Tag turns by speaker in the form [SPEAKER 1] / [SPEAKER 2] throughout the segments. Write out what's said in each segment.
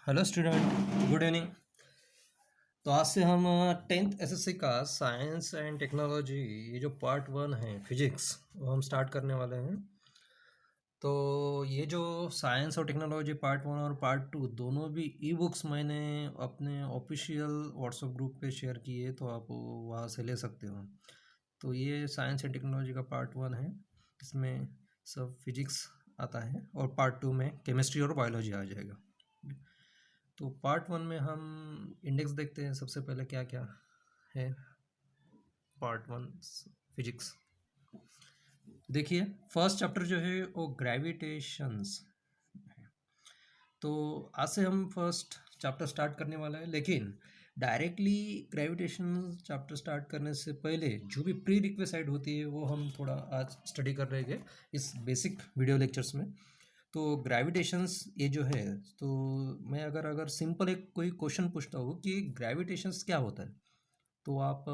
[SPEAKER 1] Hello student, good evening. तो आज से हम 10th एसएससी का साइंस एंड टेक्नोलॉजी, ये जो पार्ट 1 है फिजिक्स, वो हम स्टार्ट करने वाले हैं। तो ये जो साइंस और टेक्नोलॉजी पार्ट 1 और पार्ट 2 दोनों भी ई बुक्स मैंने अपने ऑफिशियल व्हाट्सएप ग्रुप पे शेयर किए, तो आप वहाँ से ले सकते हो। तो ये साइंस एंड टेक्नोलॉजी का पार्ट 1 है, इसमें सब फिजिक्स आता है, और पार्ट 2 में केमिस्ट्री और बायोलॉजी आ जाएगा। तो पार्ट 1 में हम इंडेक्स देखते हैं। सबसे पहले क्या क्या है पार्ट 1 फिजिक्स। देखिए, फर्स्ट चैप्टर जो है वो ग्रेविटेशंस है। तो आज से हम फर्स्ट चैप्टर स्टार्ट करने वाला है, लेकिन डायरेक्टली ग्रेविटेशन चैप्टर स्टार्ट करने से पहले जो भी प्री रिक्वेसाइट होती है वो हम थोड़ा आज स्टडी कर रहे हैं इस बेसिक वीडियो लेक्चर्स में। तो ग्रेविटेशंस ये जो है, तो मैं अगर सिंपल एक कोई क्वेश्चन पूछता हूँ कि ग्रेविटेशंस क्या होता है, तो आप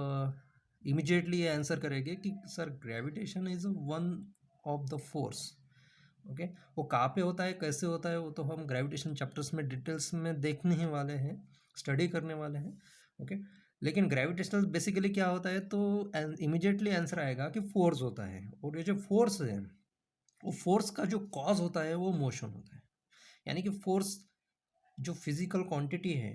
[SPEAKER 1] इमिजिएटली ये आंसर करेंगे कि sir gravitation is one of the force. Okay, वो कहाँ पे होता है, कैसे होता है, वो तो हम ग्रेविटेशन चैप्टर्स में डिटेल्स में देखने ही वाले हैं, स्टडी करने वाले हैं। ओके, लेकिन ग्रेविटेशनल बेसिकली क्या होता है, तो इमिजिएटली आंसर आएगा कि फोर्स होता है। और ये जो फोर्स है, वो फोर्स का जो कॉज होता है वो मोशन होता है। यानी कि फोर्स जो फिजिकल क्वांटिटी है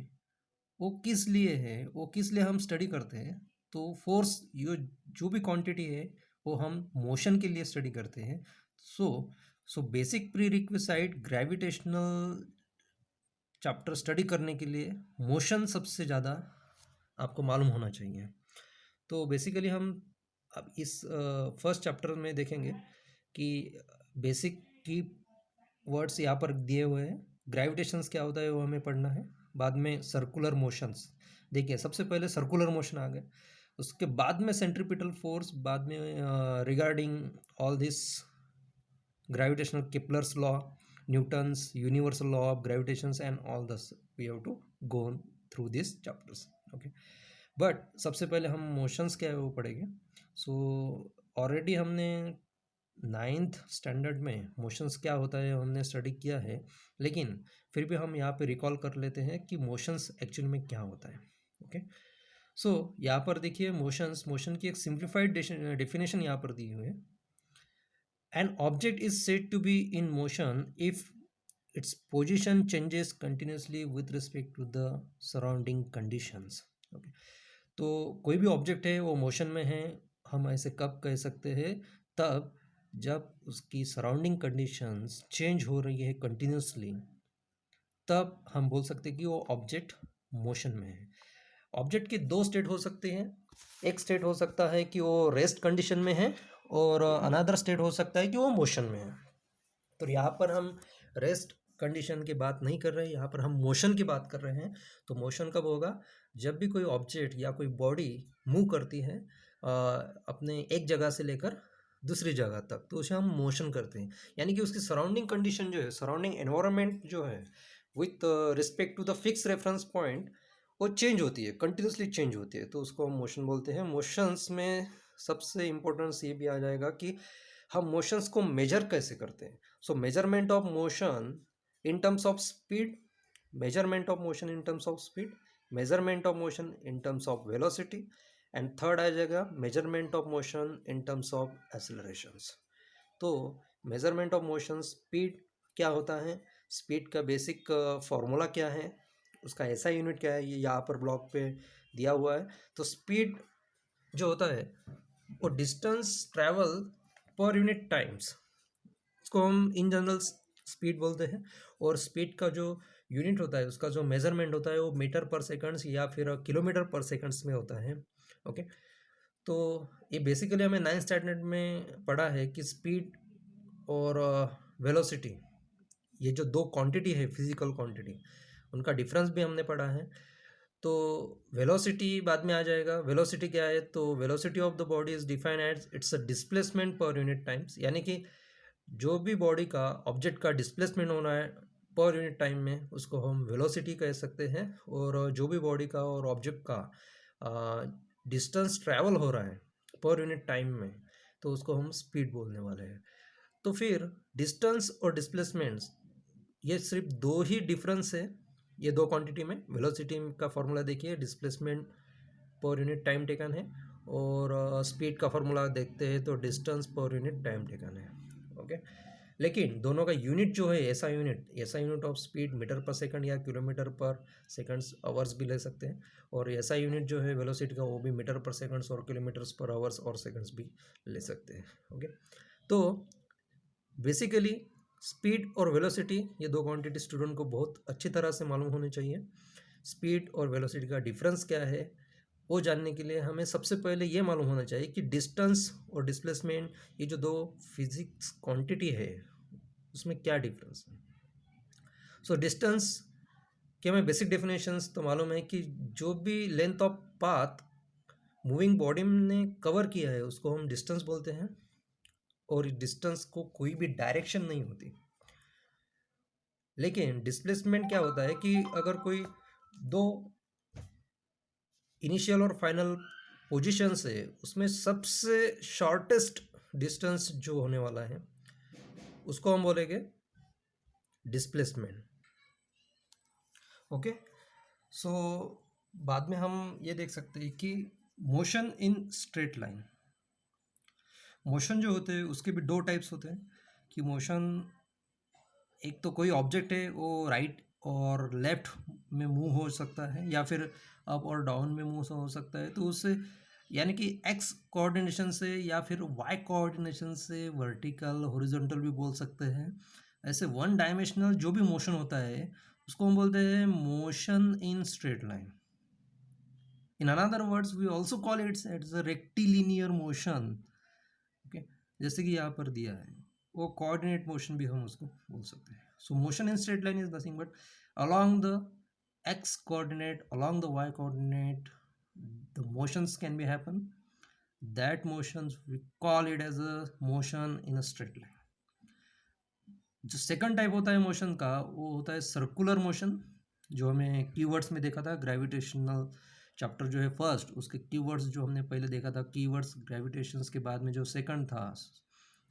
[SPEAKER 1] वो किस लिए है, वो किस लिए हम स्टडी करते हैं। तो फोर्स जो भी क्वांटिटी है वो हम मोशन के लिए स्टडी करते हैं। So basic pre requisite gravitational chapter study करने के लिए मोशन सबसे ज़्यादा आपको मालूम होना चाहिए। तो बेसिकली हम अब इस फर्स्ट चैप्टर में देखेंगे कि बेसिक की वर्ड्स यहाँ पर दिए हुए हैं। ग्रेविटेशंस क्या होता है वो हमें पढ़ना है। बाद में सर्कुलर मोशंस, देखिए सबसे पहले सर्कुलर मोशन आ गए, उसके बाद में सेंट्रीपिटल फोर्स, बाद में regarding all this gravitational Kepler's law, Newton's universal law of gravitations and all this we have to go through this chapters. Okay, but सबसे पहले हम मोशंस क्या है वो पढ़ेंगे। सो ऑलरेडी हमने 9th स्टैंडर्ड में मोशंस क्या होता है हमने स्टडी किया है, लेकिन फिर भी हम यहाँ पे रिकॉल कर लेते हैं कि मोशंस एक्चुअल में क्या होता है। ओके, सो यहाँ पर देखिए मोशन की एक सिंप्लीफाइड डेफिनेशन यहाँ पर दी हुई है। An object is said to be in motion if its position changes continuously with respect to the surrounding conditions. Okay, तो कोई भी ऑब्जेक्ट है वो मोशन में है, हम ऐसे कब कह सकते हैं, तब जब उसकी सराउंडिंग कंडीशंस चेंज हो रही है कंटिन्यूसली, तब हम बोल सकते हैं कि वो ऑब्जेक्ट मोशन में है। ऑब्जेक्ट के दो स्टेट हो सकते हैं। एक स्टेट हो सकता है कि वो रेस्ट कंडीशन में है, और अनदर स्टेट हो सकता है कि वो मोशन में है। तो यहाँ पर हम रेस्ट कंडीशन की बात नहीं कर रहे हैं, यहाँ पर हम मोशन की बात कर रहे हैं। तो मोशन कब होगा, जब भी कोई ऑब्जेक्ट या कोई बॉडी मूव करती है अपने एक जगह से लेकर दूसरी जगह तक, तो उसे हम मोशन करते हैं। यानी कि उसकी सराउंडिंग कंडीशन जो है, सराउंडिंग एनवायरनमेंट जो है, with respect to the fix reference point, वो चेंज होती है, कंटिन्यूसली चेंज होती है, तो उसको हम मोशन बोलते हैं। मोशंस में सबसे इम्पोर्टेंस ये भी आ जाएगा कि हम मोशंस को मेजर कैसे करते हैं। So measurement of motion in terms of speed, measurement of motion in terms of speed, measurement of motion in terms of velocity, and third आ जाएगा measurement of motion in terms of accelerations. तो measurement of motion, speed क्या होता है, speed का basic formula क्या है, उसका ऐसा यूनिट क्या है, ये यहाँ पर ब्लॉक पे दिया हुआ है। तो स्पीड जो होता है वो डिस्टेंस ट्रैवल पर यूनिट टाइम्स, इसको हम इन जनरल स्पीड बोलते हैं। और स्पीड का जो यूनिट होता है, उसका जो मेजरमेंट होता है, वो मीटर पर सेकंड्स या फिर किलोमीटर पर सेकंड्स में होता है। ओके, तो ये बेसिकली हमें 9th स्टैंडर्ड में पढ़ा है कि स्पीड और वेलोसिटी, ये जो दो क्वांटिटी है फिजिकल क्वांटिटी, उनका डिफरेंस भी हमने पढ़ा है। तो वेलोसिटी बाद में आ जाएगा। वेलोसिटी क्या है, तो velocity of the body is defined as it's a displacement per unit times. यानी कि जो भी बॉडी का, ऑब्जेक्ट का डिस्प्लेसमेंट होना है पर यूनिट टाइम में, उसको हम वेलोसिटी कह सकते हैं। और जो भी बॉडी का और ऑब्जेक्ट का डिस्टेंस ट्रैवल हो रहा है पर यूनिट टाइम में, तो उसको हम स्पीड बोलने वाले हैं। तो फिर डिस्टेंस और डिस्प्लेसमेंट्स, ये सिर्फ दो ही डिफरेंस है ये दो क्वांटिटी में वेलोसिटी का फॉर्मूला देखिए, displacement per unit time taken है, और स्पीड का फॉर्मूला देखते हैं तो distance per unit time taken है। ओके, लेकिन दोनों का यूनिट जो है, ऐसा यूनिट ऑफ स्पीड मीटर पर सेकंड या किलोमीटर पर सेकंड्स आवर्स भी ले सकते हैं, और ऐसा यूनिट जो है वेलोसिटी का वो भी मीटर पर सेकंड्स और किलोमीटर्स पर आवर्स और सेकंड्स भी ले सकते हैं। ओके, तो बेसिकली स्पीड और वेलोसिटी ये दो क्वांटिटी स्टूडेंट को बहुत अच्छी तरह से मालूम होनी चाहिए। स्पीड और वेलोसिटी का डिफरेंस क्या है वो जानने के लिए हमें सबसे पहले ये मालूम होना चाहिए कि डिस्टेंस और डिस्प्लेसमेंट, ये जो दो फिजिक्स क्वांटिटी है उसमें क्या डिफरेंस है। सो डिस्टेंस के हमें बेसिक डेफिनेशंस तो मालूम है कि जो भी length of path moving body ने कवर किया है उसको हम डिस्टेंस बोलते हैं, और डिस्टेंस को कोई भी डायरेक्शन नहीं होती। लेकिन डिस्प्लेसमेंट क्या होता है कि अगर कोई दो इनिशियल और फाइनल पोजीशन से उसमें सबसे शॉर्टेस्ट डिस्टेंस जो होने वाला है उसको हम बोलेंगे डिस्प्लेसमेंट। ओके, सो बाद में हम ये देख सकते हैं कि motion in straight line, motion जो होते हैं उसके भी दो टाइप्स होते हैं कि मोशन, एक तो कोई ऑब्जेक्ट है वो राइट और लेफ्ट में मूव हो सकता है या फिर अप और डाउन में मूव हो सकता है, तो उससे यानी कि एक्स कोऑर्डिनेशन से या फिर वाई कोऑर्डिनेशन से वर्टिकल हॉरिजॉन्टल भी बोल सकते हैं। ऐसे वन डायमेंशनल जो भी मोशन होता है उसको हम बोलते हैं motion in straight line. In another words we also call it's a rectilinear motion. Okay, जैसे कि यहाँ पर दिया है वो कोऑर्डिनेट मोशन भी हम उसको बोल सकते हैं। सो motion in straight line is nothing but along the x coordinate, along the y coordinate, the motions can be happen. That motions we call it as a motion in a straight line. जो second type होता है motion का वो होता है circular motion, जो हमें keywords में देखा था ग्रेविटेशनल चैप्टर जो है फर्स्ट, उसके कीवर्ड्स जो हमने पहले देखा था, कीवर्ड्स ग्रेविटेशंस के बाद में जो सेकंड था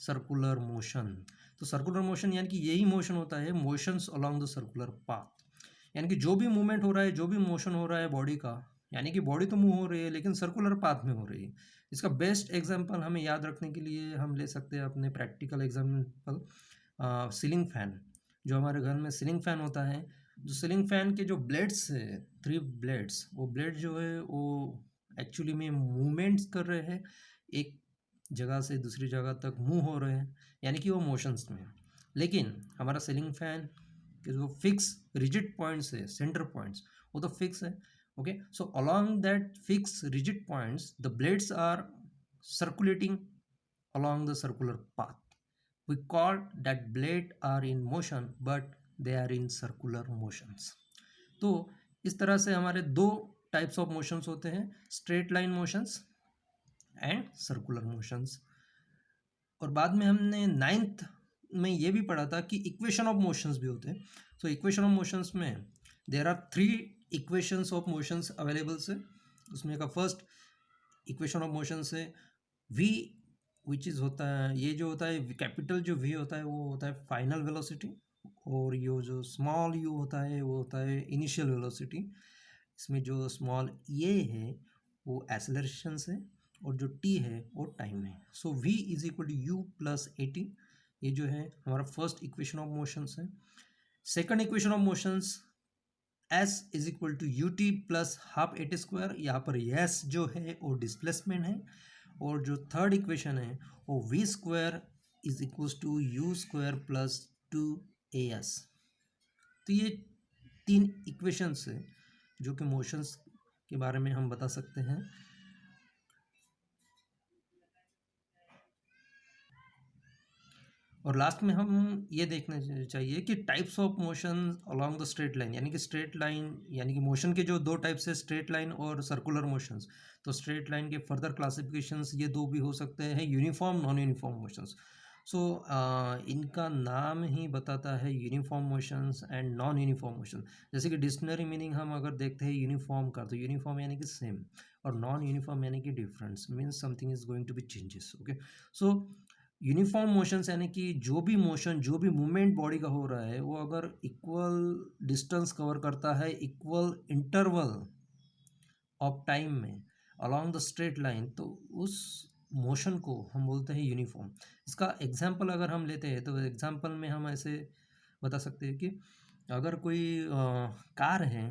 [SPEAKER 1] सर्कुलर मोशन। तो सर्कुलर मोशन यानी कि यही मोशन होता है motions along the circular path, यानी कि जो भी मूवमेंट हो रहा है, जो भी मोशन हो रहा है बॉडी का, यानी कि बॉडी तो मूव हो रही है लेकिन सर्कुलर पाथ में हो रही है। इसका बेस्ट एग्जांपल हमें याद रखने के लिए हम ले सकते हैं अपने प्रैक्टिकल एग्जांपल सीलिंग फैन। जो हमारे घर में सीलिंग फैन होता है, जो सीलिंग फैन के जो ब्लेड्स है, 3 ब्लेड्स, वो ब्लेड जो है वो एक्चुअली में मूवमेंट्स कर रहे हैं, एक जगह से दूसरी जगह तक मूव हो रहे हैं, यानी कि वो मोशंस में। लेकिन हमारा सीलिंग फैन के जो फिक्स रिजिड पॉइंट्स है, सेंटर पॉइंट्स, वो तो फिक्स है। Okay, so along that fix rigid points the blades are circulating along the circular path. We call that blade are in motion but they are in circular motions. तो इस तरह से हमारे दो types of motions होते हैं, straight line motions and circular motions. और बाद में हमने 9th में ये भी पढ़ा था कि इक्वेशन ऑफ मोशंस भी होते हैं। सो इक्वेशन ऑफ मोशंस में there are 3 equations of motions available से। उसमें का फर्स्ट इक्वेशन ऑफ मोशंस है v, विच इज़ होता है, ये जो होता है कैपिटल जो v होता है वो होता है फाइनल वेलोसिटी, और ये जो स्मॉल u होता है वो होता है इनिशियल वेलोसिटी। इसमें जो स्मॉल a है वो एक्सेलरेशन है और जो t है वो टाइम है। So v is equal to u plus A T, ये जो है हमारा फर्स्ट इक्वेशन ऑफ मोशंस है। Second equation of motions s is equal to U T plus half A T square, यहाँ पर s जो है वो डिस्प्लेसमेंट है, और जो थर्ड इक्वेशन है वो v square is equal to U square plus 2as। तो ये 3 इक्वेशंस है जो कि मोशंस के बारे में हम बता सकते हैं। और लास्ट में हम ये देखना चाहिए कि types of motion along the straight line, यानी कि स्ट्रेट लाइन यानी कि मोशन के जो दो टाइप्स है, स्ट्रेट लाइन और सर्कुलर मोशंस। तो स्ट्रेट लाइन के फर्दर क्लासिफिकेशंस ये दो भी हो सकते हैं, यूनिफॉर्म नॉन यूनिफॉर्म मोशंस। सो इनका नाम ही बताता है uniform motions and non uniform motion. जैसे कि डिक्शनरी मीनिंग हम अगर देखते हैं यूनिफॉर्म का, तो यूनिफॉर्म यानी कि सेम, और नॉन यूनिफॉर्म यानी कि difference, means something is going to be changes. Okay, so uniform motions यानी कि जो भी मोशन, जो भी मूवमेंट बॉडी का हो रहा है, वो अगर इक्वल डिस्टेंस कवर करता है, इक्वल इंटरवल ऑफ टाइम में अलोंग द स्ट्रेट लाइन, तो उस मोशन को हम बोलते हैं यूनिफॉर्म। इसका एग्जांपल अगर हम लेते हैं तो एग्जांपल में हम ऐसे बता सकते हैं कि अगर कोई कार है,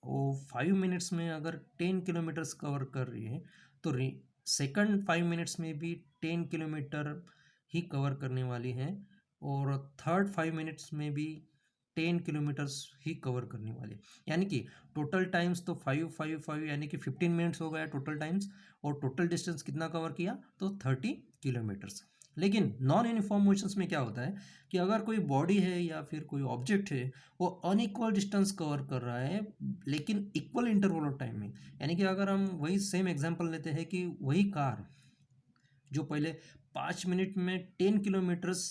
[SPEAKER 1] वो 5 मिनट्स में अगर 10 किलोमीटर्स कवर कर रही है, तो सेकंड 5 मिनट्स में भी 10 किलोमीटर ही कवर करने वाली है, और थर्ड 5 मिनट्स में भी 10 किलोमीटर्स ही कवर करने वाली है। यानी कि टोटल टाइम्स तो 5 यानी कि 15 मिनट्स हो गया टोटल टाइम्स, और टोटल डिस्टेंस कितना कवर किया, तो 30 किलोमीटर्स। लेकिन नॉन यूनिफॉर्म मोशंस में क्या होता है कि अगर कोई बॉडी है या फिर कोई ऑब्जेक्ट है, वो अनइक्वल डिस्टेंस कवर कर रहा है लेकिन इक्वल इंटरवल ऑफ टाइम में। यानी कि अगर हम वही सेम एग्जांपल लेते हैं कि वही कार जो पहले 5 मिनट में 10 किलोमीटर्स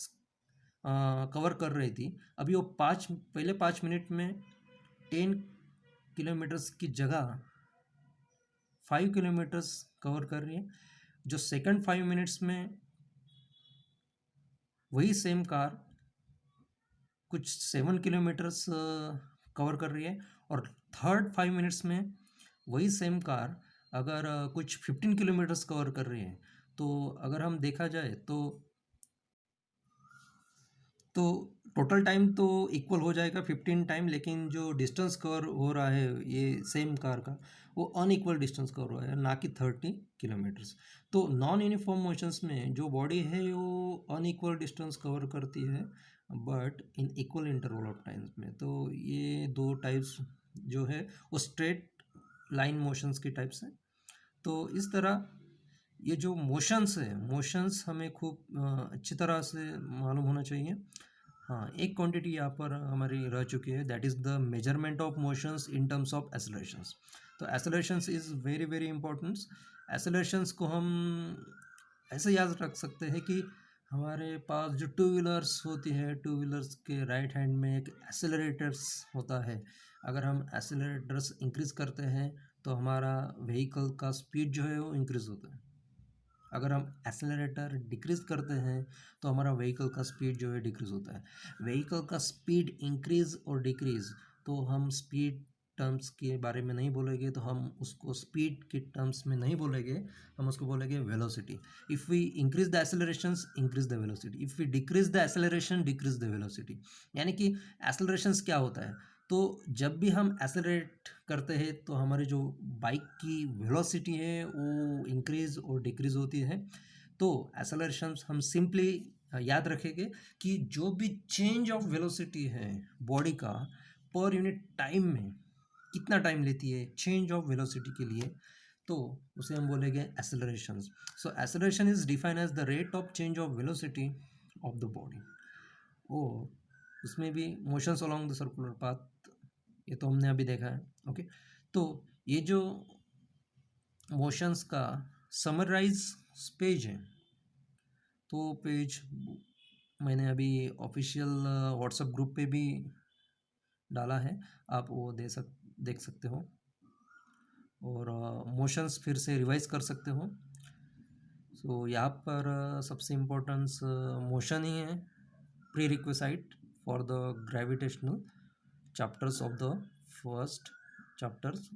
[SPEAKER 1] कवर कर रही थी, अभी वो पहले 5 मिनट में 10 किलोमीटर्स की जगह 5 किलोमीटर्स कवर कर रही है। जो सेकंड 5 मिनट्स में वही सेम कार कुछ 7 किलोमीटर्स कवर कर रही है, और थर्ड 5 मिनट्स में वही सेम कार अगर कुछ 15 किलोमीटर्स कवर कर रही है, तो अगर हम देखा जाए तो टोटल टाइम तो इक्वल हो जाएगा 15 टाइम, लेकिन जो डिस्टेंस कवर हो रहा है ये सेम कार का, वो अनइक्वल डिस्टेंस कवर हो रहा है, ना कि 30 किलोमीटर्स। तो नॉन यूनिफॉर्म मोशंस में जो बॉडी है वो अनइक्वल डिस्टेंस कवर करती है, but in equal interval of times में। तो ये दो टाइप्स जो है वो स्ट्रेट लाइन मोशंस की टाइप्स हैं। तो इस तरह ये जो मोशंस है, मोशंस हमें खूब अच्छी तरह से मालूम होना चाहिए। हाँ, एक क्वांटिटी यहाँ पर हमारी रह चुकी है, that is the measurement of motions in terms of accelerations. तो accelerations is very very important. Accelerations को हम ऐसे याद रख सकते हैं कि हमारे पास जो टू व्हीलर्स होती है, टू व्हीलर्स के राइट हैंड में एक एक्सेलरेटर्स होता है। अगर हम एक्सेलरेटर्स इंक्रीज करते हैं तो हमारा व्हीकल का स्पीड जो है वो इंक्रीज होता है। अगर हम एक्सेलरेटर डिक्रीज करते हैं तो हमारा व्हीकल का स्पीड जो है डिक्रीज होता है। व्हीकल का स्पीड इंक्रीज और डिक्रीज, तो हम स्पीड टर्म्स के बारे में नहीं बोलेंगे, तो हम उसको स्पीड के टर्म्स में नहीं बोलेंगे, हम उसको बोलेंगे velocity. If we increase the accelerations, increase the velocity. If we decrease the acceleration, decrease the velocity. यानी कि एक्सेलरेशंस क्या होता है, तो जब भी हम एक्सेलरेट करते हैं तो हमारी जो बाइक की वेलोसिटी है वो इंक्रीज और डिक्रीज होती है। तो एक्सेलरेशंस हम सिंपली याद रखेंगे कि जो भी चेंज ऑफ वेलोसिटी है बॉडी का पर यूनिट टाइम में, कितना टाइम लेती है चेंज ऑफ वेलोसिटी के लिए, तो उसे हम बोलेंगे accelerations. So acceleration is defined as the rate of change of velocity of the body. ओ, उसमें भी motions along the circular path, ये तो हमने अभी देखा है। ओके, तो ये जो मोशंस का समराइज पेज है, तो पेज मैंने अभी ऑफिशियल व्हाट्सएप ग्रुप पे भी डाला है, आप वो देख सकते हो, और मोशंस फिर से रिवाइज कर सकते हो। सो यहाँ पर सबसे इम्पोर्टेंस मोशन ही है, pre requisite for the gravitational chapters of the first chapters